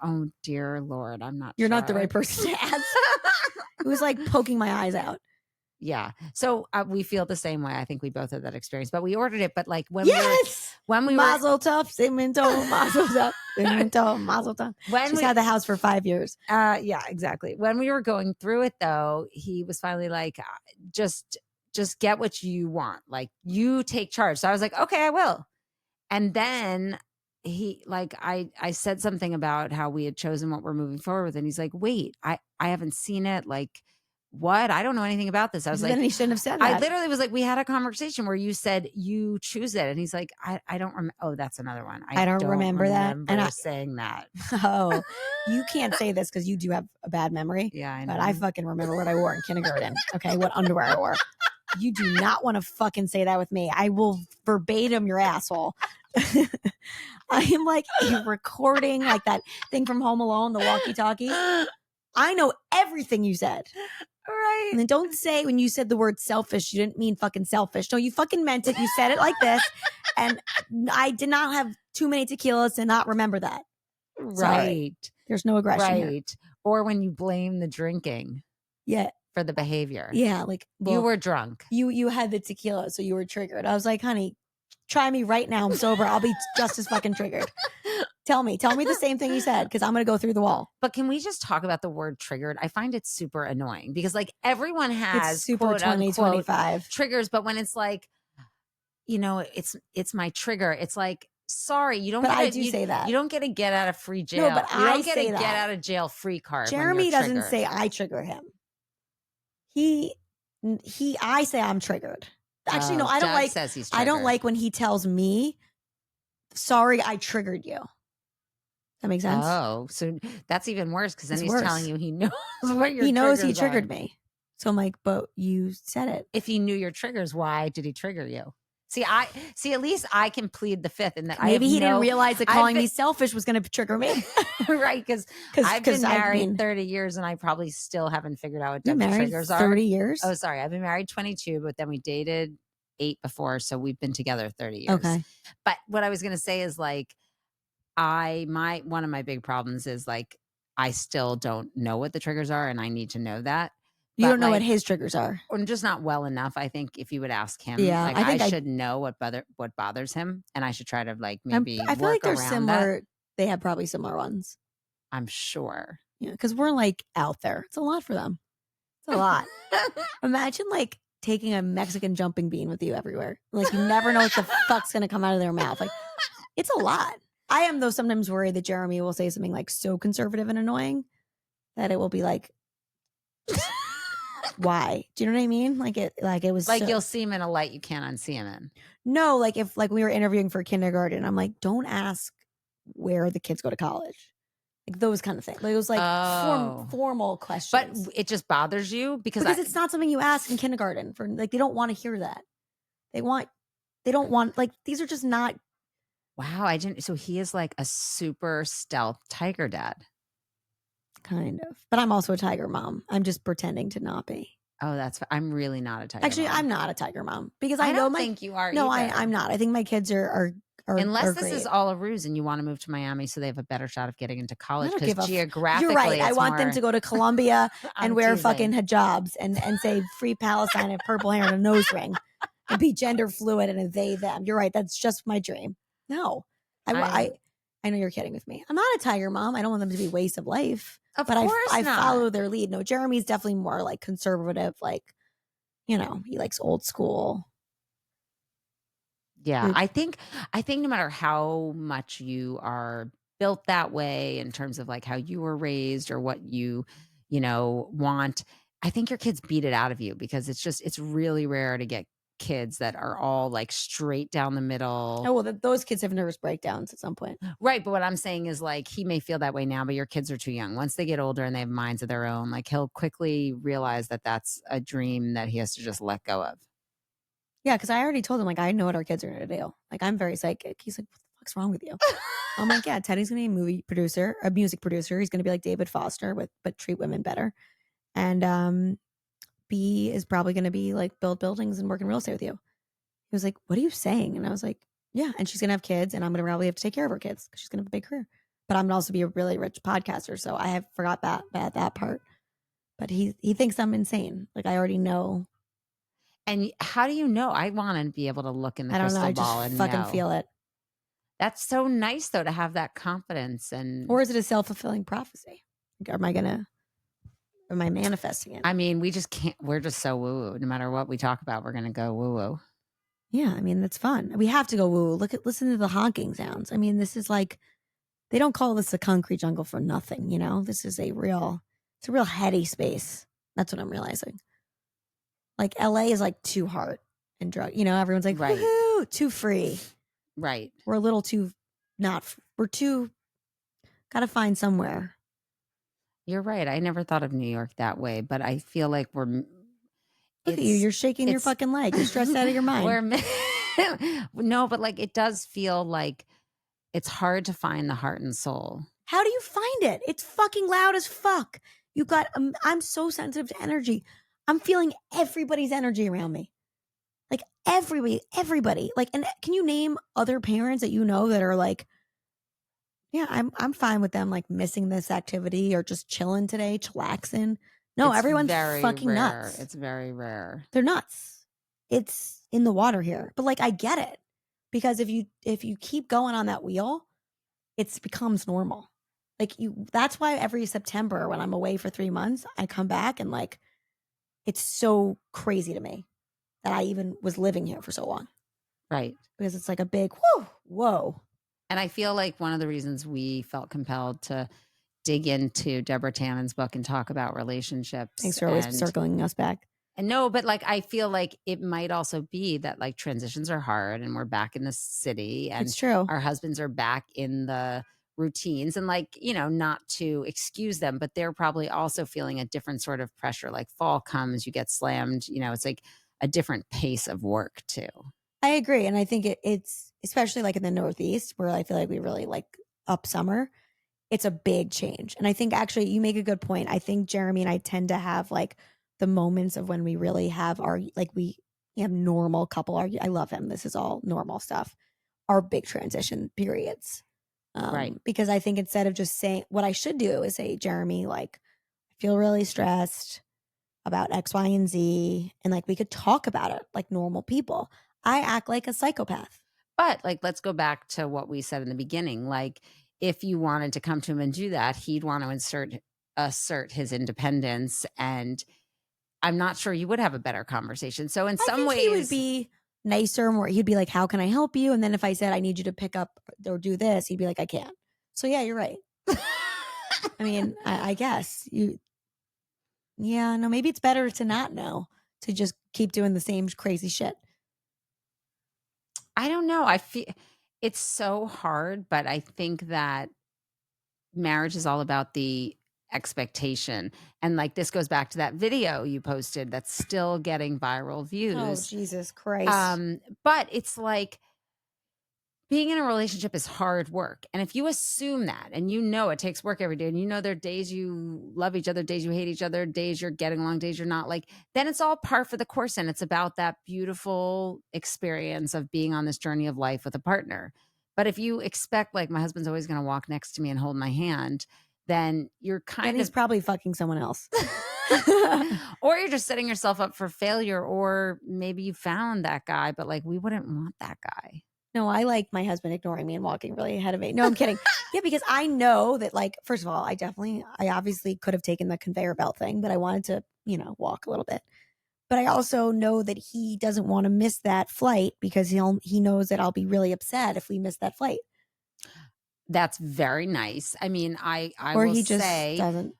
Oh dear Lord, I'm not. You're not the right person to ask. It was like poking my eyes out. Yeah. So we feel the same way. I think we both had that experience, but we ordered it. But like when we Mazel tov, Simento, Mazel tov, Simento, Mazel tov. She's had the house for 5 years. Yeah, exactly. When we were going through it though, he was finally like, just get what you want. Like you take charge. So I was like, okay, I will. And then I said something about how we had chosen what we're moving forward with. And he's like, wait, I haven't seen it. Like, what? I don't know anything about this. I was like, then he shouldn't have said that. I literally was like, we had a conversation where you said you choose it. And he's like, I don't remember. Oh, that's another one. I don't remember that. And I'm saying that. Oh, you can't say this because you do have a bad memory. Yeah, I know. But I fucking remember what I wore in kindergarten. Okay. What underwear I wore. You do not want to fucking say that with me. I will verbatim your asshole. I am like a recording, like that thing from Home Alone, the walkie-talkie. I know everything you said. Right. And then don't say when you said the word selfish, you didn't mean fucking selfish. No, you fucking meant it. You said it like this. And I did not have too many tequilas to not remember that. Right. Sorry. There's no aggression here. Or when you blame the drinking. Yeah. For the behavior. Yeah. Like you were drunk. You had the tequila, so you were triggered. I was like, honey, try me right now. I'm sober. I'll be just as fucking triggered. Tell me the same thing you said, because I'm going to go through the wall. But can we just talk about the word triggered? I find it super annoying because like everyone has it's super quote 2025 triggers, but when it's like, it's my trigger. It's like, sorry, you don't. But I do say that you don't get a get out of free jail. No, but you don't get a get out of jail free card. Jeremy doesn't say I trigger him. I say I'm triggered. Actually, no, I don't like. Says he's triggered. I don't like when he tells me, "Sorry, I triggered you." That makes sense. Oh, so that's even worse because then he's telling you he knows what you're. He knows he triggered me. So I'm like, but you said it. If he knew your triggers, why did he trigger you? See, at least I can plead the fifth in that maybe he didn't realize that calling me selfish was going to trigger me. Right, because I've been married 30 years and I probably still haven't figured out what Deb's triggers are. 30 years? Oh, sorry. I've been married 22, but then we dated 8 before, so we've been together 30 years. Okay. But what I was going to say is like one of my big problems is like I still don't know what the triggers are and I need to know that. You don't know what his triggers are. Or just not well enough. I think if you would ask him, like I should know what bothers him, and I should try to like maybe I feel like they're similar. That. They have probably similar ones. I'm sure. Yeah, because we're like out there. It's a lot for them. It's a lot. Imagine like taking a Mexican jumping bean with you everywhere. Like you never know what the fuck's gonna come out of their mouth. Like it's a lot. I am though sometimes worried that Jeremy will say something like so conservative and annoying that it will be like. Why? Do you know what I mean? Like it was like you'll see him in a light you can't unsee him in. No, like if like we were interviewing for kindergarten, I'm like, don't ask where the kids go to college, like those kind of things. Like it was like formal questions. But it just bothers you because it's not something you ask in kindergarten for. Like they don't want to hear that. They don't want like these are just not. Wow, I didn't. So he is like a super stealth tiger dad. Kind of. But I'm also a tiger mom. I'm just pretending to not be. Oh, I'm really not a tiger Actually, mom. I'm not a tiger mom because I don't think you are. No, either. I'm not. I think my kids are unless this great. is all a ruse and you want to move to Miami so they have a better shot of getting into college because geographically you're right. I want them to go to Columbia and wear fucking hijabs and say free Palestine and purple hair and a nose ring and be gender fluid and a they them. You're right. That's just my dream. No, I know you're kidding with me. I'm not a tiger mom. I don't want them to be waste of life. Of course I follow their lead. No, Jeremy's definitely more like conservative, like, you know, he likes old school. Yeah, I think no matter how much you are built that way in terms of like how you were raised or what you want, I think your kids beat it out of you because it's really rare to get kids that are all like straight down the middle. Oh, well, those kids have nervous breakdowns at some point. Right. But what I'm saying is like, he may feel that way now, but your kids are too young. Once they get older and they have minds of their own, like he'll quickly realize that that's a dream that he has to just let go of. Yeah. Cause I already told him like, I know what our kids are going to do. Like, I'm very psychic. He's like, what the fuck's wrong with you? I'm like, yeah, Teddy's going to be a music producer. He's going to be like David Foster but treat women better. And, B is probably going to be like build buildings and work in real estate with you. He was like, what are you saying? And I was like, yeah. And she's going to have kids and I'm going to probably have to take care of her kids because she's going to have a big career. But I'm going to also be a really rich podcaster. So I have forgot that part. But he thinks I'm insane. Like I already know. And how do you know? I want to be able to look in the crystal ball and fucking feel it. That's so nice though to have that confidence. Or is it a self-fulfilling prophecy? Like, am I manifesting it? I mean, we just can't. We're just so woo-woo. No matter what we talk about, we're going to go woo-woo. Yeah, I mean, that's fun. We have to go woo-woo. Listen to the honking sounds. I mean, this is like, they don't call this a concrete jungle for nothing, you know? This is it's a real heady space. That's what I'm realizing. Like, LA is like too hard and drug. You know, everyone's like, right. Woohoo, too free. Right. We're a little too we're too, gotta find somewhere. You're right. I never thought of New York that way, but I feel like look at you. You're shaking your fucking leg. You're stressed out of your mind. No, but like it does feel like it's hard to find the heart and soul. How do you find it? It's fucking loud as fuck. You got. I'm so sensitive to energy. I'm feeling everybody's energy around me. Like everybody. Like, and can you name other parents that you know that are like, yeah, I'm fine with them like missing this activity or just chilling today, chillaxing. No, everyone's fucking rare. nuts. It's very rare. They're nuts. It's in the water here. But like I get it. Because if you keep going on that wheel, it becomes normal. Like that's why every September when I'm away for 3 months, I come back and like it's so crazy to me that I even was living here for so long. Right. Because it's like a big whoa. And I feel like one of the reasons we felt compelled to dig into Deborah Tannen's book and talk about relationships. Thanks for always circling us back. And no, but like I feel like it might also be that like transitions are hard and we're back in the city and it's true. Our husbands are back in the routines, and like, not to excuse them, but they're probably also feeling a different sort of pressure. Like fall comes, you get slammed, it's like a different pace of work too. I agree. And I think it's especially like in the Northeast where I feel like we really like up summer. It's a big change. And I think actually you make a good point. I think Jeremy and I tend to have like the moments of when we really have our, like we have normal couple argue. I love him. This is all normal stuff. Our big transition periods. Right. Because I think instead of just saying, what I should do is say, Jeremy, like, I feel really stressed about X, Y, and Z. And like, we could talk about it like normal people. I act like a psychopath. But like, let's go back to what we said in the beginning. Like, if you wanted to come to him and do that, he'd want to assert his independence. And I'm not sure you would have a better conversation. So in some ways, he would be nicer, more. He'd be like, "How can I help you?" And then if I said, "I need you to pick up or do this," he'd be like, "I can't." So yeah, you're right. I mean, I guess you. Yeah, no, maybe it's better to not know, to just keep doing the same crazy shit. I don't know. I feel it's so hard, but I think that marriage is all about the expectation. And like this goes back to that video you posted that's still getting viral views. Oh, Jesus Christ. But it's like being in a relationship is hard work. And if you assume that and it takes work every day, and there are days you love each other, days you hate each other, days you're getting along, days you're not, like, then it's all par for the course. And it's about that beautiful experience of being on this journey of life with a partner. But if you expect like my husband's always going to walk next to me and hold my hand, then you're and he's probably fucking someone else. Or you're just setting yourself up for failure, or maybe you found that guy, but like we wouldn't want that guy. No, I like my husband ignoring me and walking really ahead of me. No, I'm kidding. Yeah, because I know that, like, first of all, I obviously could have taken the conveyor belt thing, but I wanted to, walk a little bit. But I also know that he doesn't want to miss that flight because he knows that I'll be really upset if we miss that flight. That's very nice. I mean, I or will he just say doesn't.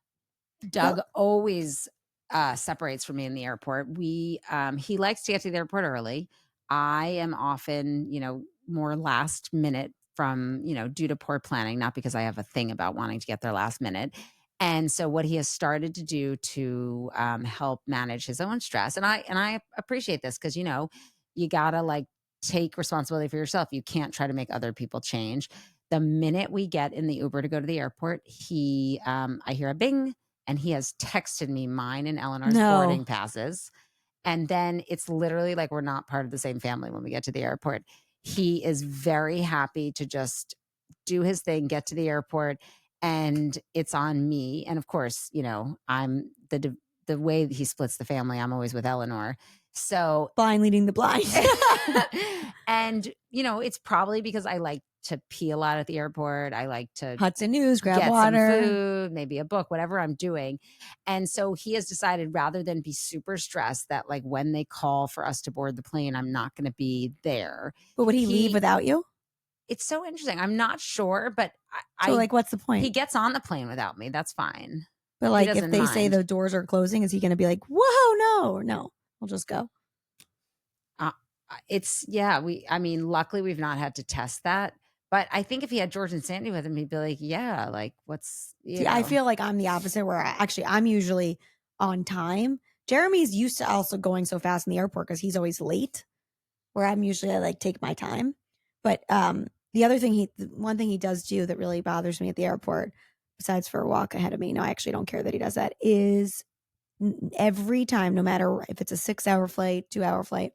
Doug always separates from me in the airport. He likes to get to the airport early. I am often, more last minute from, due to poor planning, not because I have a thing about wanting to get there last minute. And so what he has started to do to help manage his own stress, and I appreciate this because, you gotta like take responsibility for yourself. You can't try to make other people change. The minute we get in the Uber to go to the airport, I hear a bing, and he has texted me mine and Eleanor's boarding passes. And then it's literally like we're not part of the same family when we get to the airport. He is very happy to just do his thing, get to the airport, and it's on me. And of course, I'm the way he splits the family, I'm always with Eleanor. So blind leading the blind. And, it's probably because I like to pee a lot at the airport. I like to Hudson News, grab get water, some food, maybe a book, whatever I'm doing. And so he has decided, rather than be super stressed that like when they call for us to board the plane, I'm not going to be there. But would he leave without you? It's so interesting. I'm not sure, but like, what's the point? He gets on the plane without me. That's fine. But like, if they say the doors are closing, is he going to be like, whoa, no, we'll just go? Luckily we've not had to test that. But I think if he had George and Sandy with him, he'd be like, yeah, like I feel like I'm the opposite, where I'm usually on time. Jeremy's used to also going so fast in the airport because he's always late, where I'm usually I like take my time. But one thing he does do that really bothers me at the airport, besides for a walk ahead of me, no, I actually don't care that he does that, is every time, no matter if it's a 6-hour flight, 2-hour flight,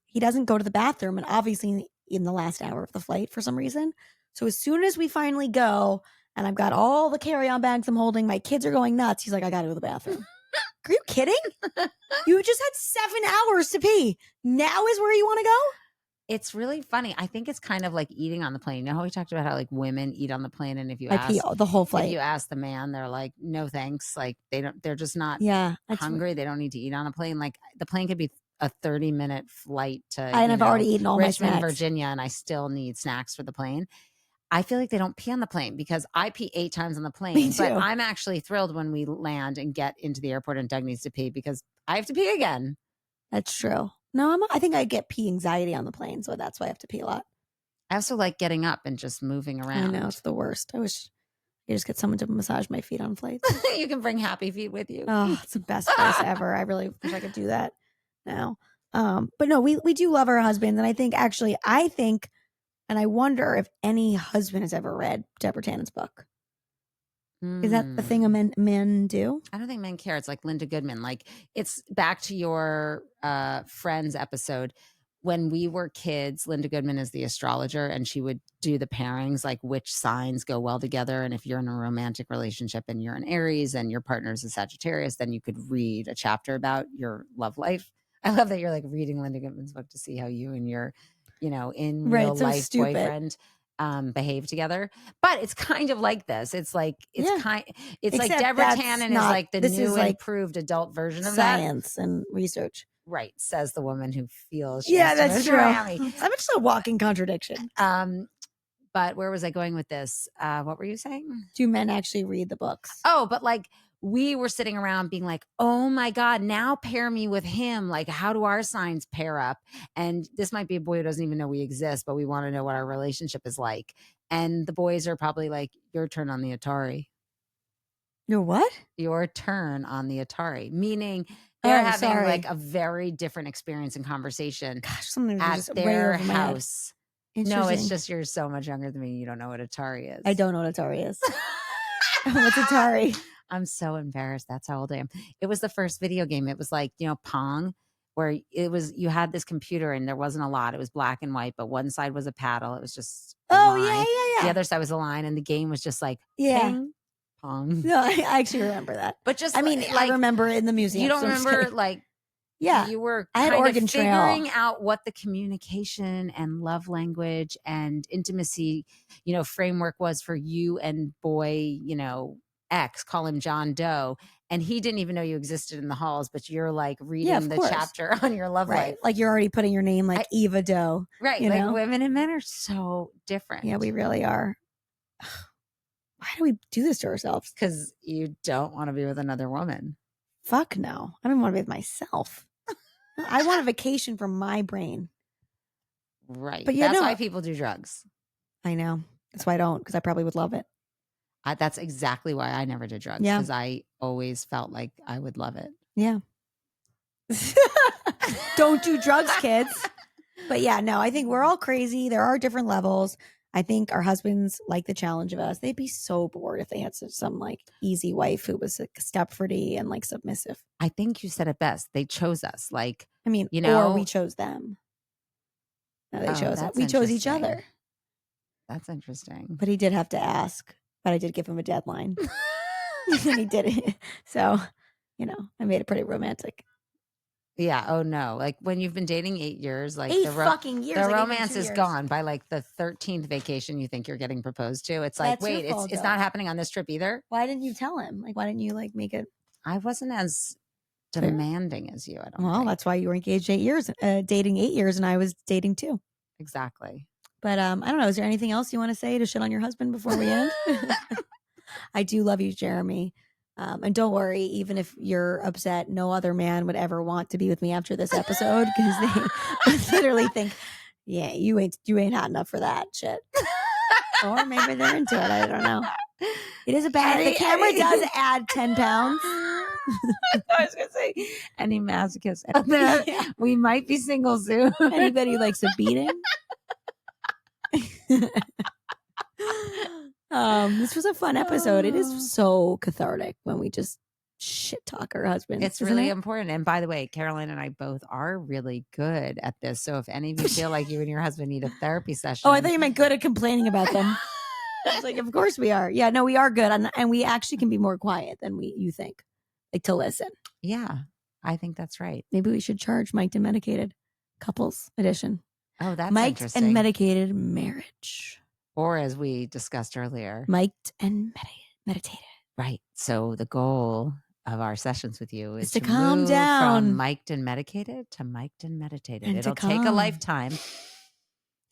he doesn't go to the bathroom, and obviously in the last hour of the flight for some reason. So as soon as we finally go, and I've got all the carry-on bags I'm holding, my kids are going nuts, he's like, I got to go to the bathroom. Are you kidding? You just had 7 hours to pee. Now is where you want to go? It's really funny. I think it's kind of like eating on the plane. You know how we talked about how like women eat on the plane, and if you ask the whole flight, if you ask the man, they're like, no thanks. Like they're just not hungry. They don't need to eat on a plane. Like the plane could be a 30-minute flight to I've already eaten all Richmond, my snacks. Virginia, and I still need snacks for the plane. I feel like they don't pee on the plane because I pee 8 times on the plane. Me too. But I'm actually thrilled when we land and get into the airport and Doug needs to pee because I have to pee again. That's true. No, I think I get pee anxiety on the plane, so that's why I have to pee a lot. I also like getting up and just moving around. I know, it's the worst. I wish I could just get someone to massage my feet on flights. You can bring Happy Feet with you. Oh, it's the best place ever. I really wish I could do that now. But no, we do love our husbands. And I think, and I wonder if any husband has ever read Deborah Tannen's book. Is that the thing men do? I don't think men care. It's like Linda Goodman. Like, it's back to your Friends episode. When we were kids, Linda Goodman is the astrologer, and she would do the pairings, like which signs go well together. And if you're in a romantic relationship and you're an Aries and your partner's a Sagittarius, then you could read a chapter about your love life. I love that you're like reading Linda Goodman's book to see how you and your, in real life boyfriend behave together. But it's kind of like this. It's like it's like Deborah Tannen is like the new improved adult version of science and research. Right, says the woman who feels that's true. I'm just a walking contradiction. But where was I going with this? What were you saying? Do men actually read the books? Oh, but like we were sitting around being like, oh my God, now pair me with him. Like, how do our signs pair up? And this might be a boy who doesn't even know we exist, but we want to know what our relationship is like. And the boys are probably like, your turn on the Atari. Your what? Your turn on the Atari. Meaning they're having like a very different experience and conversation at their house. No, it's just you're so much younger than me. You don't know what Atari is. I don't know what Atari is. What's Atari? I'm so embarrassed. That's how old I am. It was the first video game. It was like, Pong, where you had this computer and there wasn't a lot. It was black and white, but one side was a paddle. It was just a line. Yeah. The other side was a line, and the game was just like ping, pong. No, I actually remember that. But just, I remember in the museum. You don't remember you were kind of figuring out what the communication and love language and intimacy, framework was for you and boy, X, call him John Doe. And he didn't even know you existed in the halls, but you're like reading the chapter on your love life. Like you're already putting your name like Eva Doe. Right. Like women and men are so different. Yeah, we really are. Why do we do this to ourselves? Because you don't want to be with another woman. Fuck no. I don't want to be with myself. I want a vacation from my brain. Right. But that's why people do drugs. I know. That's why I don't, because I probably would love it. That's exactly why I never did drugs. Because I always felt like I would love it. Yeah. Don't do drugs, kids. But yeah, no, I think we're all crazy. There are different levels. I think our husbands like the challenge of us. They'd be so bored if they had some like easy wife who was like Stepfordy and like submissive. I think you said it best. They chose us. Like, or we chose them. No, they chose us. We chose each other. That's interesting. But he did have to ask. But I did give him a deadline. And he did it. So, I made it pretty romantic. Yeah. Oh no. Like when you've been dating 8 years, like 8 fucking years, the romance is gone by like the 13th vacation you think you're getting proposed to. It's like, wait, it's not happening on this trip either. Why didn't you tell him? Like, why didn't you like make it? I wasn't as demanding as you. I don't Well, think. that's why you were engaged 8 years, dating 8 years, and I was dating 2. Exactly. But I don't know. Is there anything else you want to say to shit on your husband before we end? I do love you, Jeremy. And don't worry, even if you're upset, no other man would ever want to be with me after this episode, because they literally think, yeah, you ain't hot enough for that shit. Or maybe they're into it. I don't know. It is a bad. The camera does add 10 pounds. I was gonna say, any masochists out there? Yeah. We might be single soon. Anybody who likes a beating? This was a fun episode. It is so cathartic when we just shit talk our husbands. It's really important. And by the way, Caroline and I both are really good at this. So if any of you feel like you and your husband need a therapy session. Oh, I thought you meant good at complaining about them. I was like, of course we are. Yeah, no, we are good. And we actually can be more quiet than you think, like to listen. Yeah, I think that's right. Maybe we should charge Mic'd and Medicated couples edition. Oh, that's Mic'd interesting. and Medicated marriage. Or as we discussed earlier, Mic'd and Meditated. Right. So the goal of our sessions with you is to calm move down from mic'd and medicated to mic'd and meditated. It'll take a lifetime.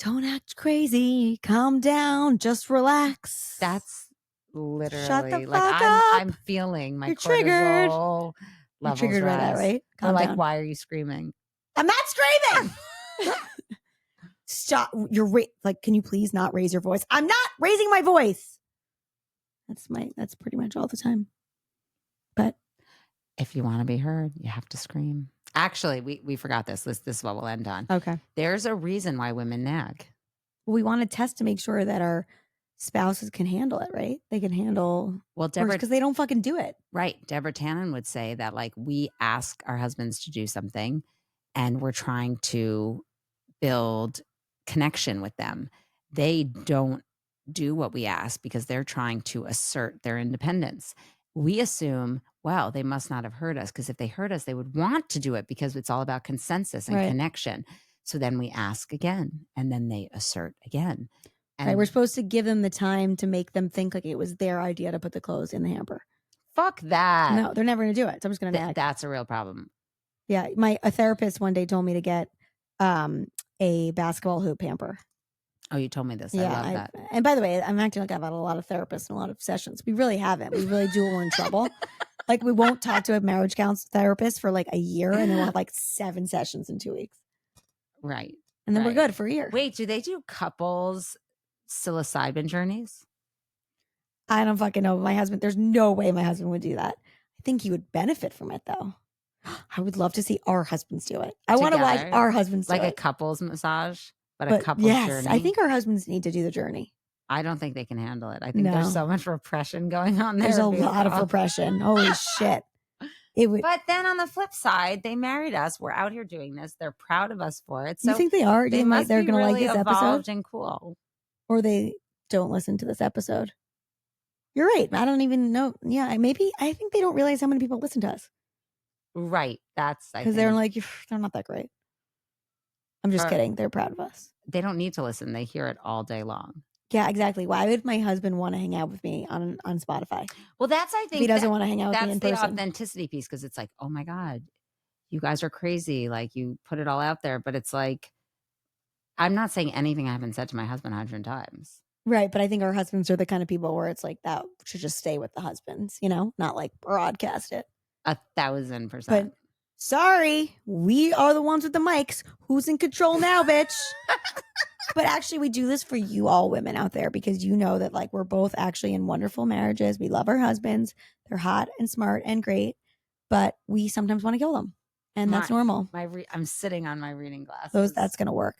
Don't act crazy. Calm down. Just relax. That's literally shut the like fuck up. I'm feeling my You're cortisol triggered. levels You're triggered by that, right? Or like, why are you screaming? I'm not screaming. stop. Like, can you please not raise your voice? I'm not raising my voice. That's pretty much all the time. But if you want to be heard, you have to scream. Actually, we forgot this. This is what we'll end on. Okay. There's a reason why women nag. We want to test to make sure that our spouses can handle it, right? They can handle, well, Deborah, because they don't fucking do it. Right. Deborah Tannen would say that, like, we ask our husbands to do something and we're trying to build connection with them. They don't do what we ask because they're trying to assert their independence. We assume, well, they must not have heard us, because if they heard us, they would want to do it because it's all about consensus and connection. So then we ask again, and then they assert again. And right, we're supposed to give them the time to make them think like it was their idea to put the clothes in the hamper. Fuck that. No, they're never going to do it. So I'm just going to nag. That's a real problem. Yeah, a therapist one day told me to get a basketball hoop hamper. Oh, you told me this. Yeah, I love that. And by the way, I'm acting like I've had a lot of therapists and a lot of sessions. We really haven't. We really do when we're in trouble. Like, we won't talk to a marriage counselor therapist for like a year, and then we'll have like 7 sessions in 2 weeks. Right. And then we're good for a year. Wait, do they do couples psilocybin journeys? I don't fucking know. My husband, there's no way my husband would do that. I think he would benefit from it, though. I would love to see our husbands do it. I want to watch our husbands do it. Like a couples massage, but a couples journey. I think our husbands need to do the journey. I don't think they can handle it. I think there's so much repression going on there. There's a lot of repression. Holy shit. But then on the flip side, they married us. We're out here doing this. They're proud of us for it. So you think they are? They're going to like this episode and cool. Or they don't listen to this episode. You're right. I don't even know. Yeah, I think they don't realize how many people listen to us. Right. That's because they're like, they're not that great. I'm just kidding. They're proud of us. They don't need to listen. They hear it all day long. Yeah, exactly. Why would my husband want to hang out with me on Spotify? Well, that's, I think, if he doesn't want to hang out with me in person. That's the authenticity piece, because it's like, oh my God, you guys are crazy. Like, you put it all out there, but it's like, I'm not saying anything I haven't said to my husband 100 times. Right. But I think our husbands are the kind of people where it's like, that should just stay with the husbands, not like broadcast it. 1,000%. But sorry, we are the ones with the mics. Who's in control now, bitch? But actually, we do this for you all women out there, because you know that, like, we're both actually in wonderful marriages. We love our husbands. They're hot and smart and great, but we sometimes want to kill them. And that's normal. I'm sitting on my reading glasses. That's going to work.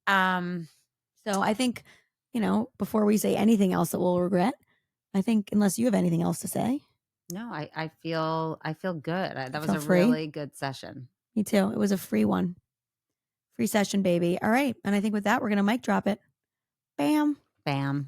So I think, before we say anything else that we'll regret, I think, unless you have anything else to say. No, I feel good. That was a really good session. Me too. It was a free one. Free session, baby. All right. And I think with that, we're going to mic drop it. Bam. Bam.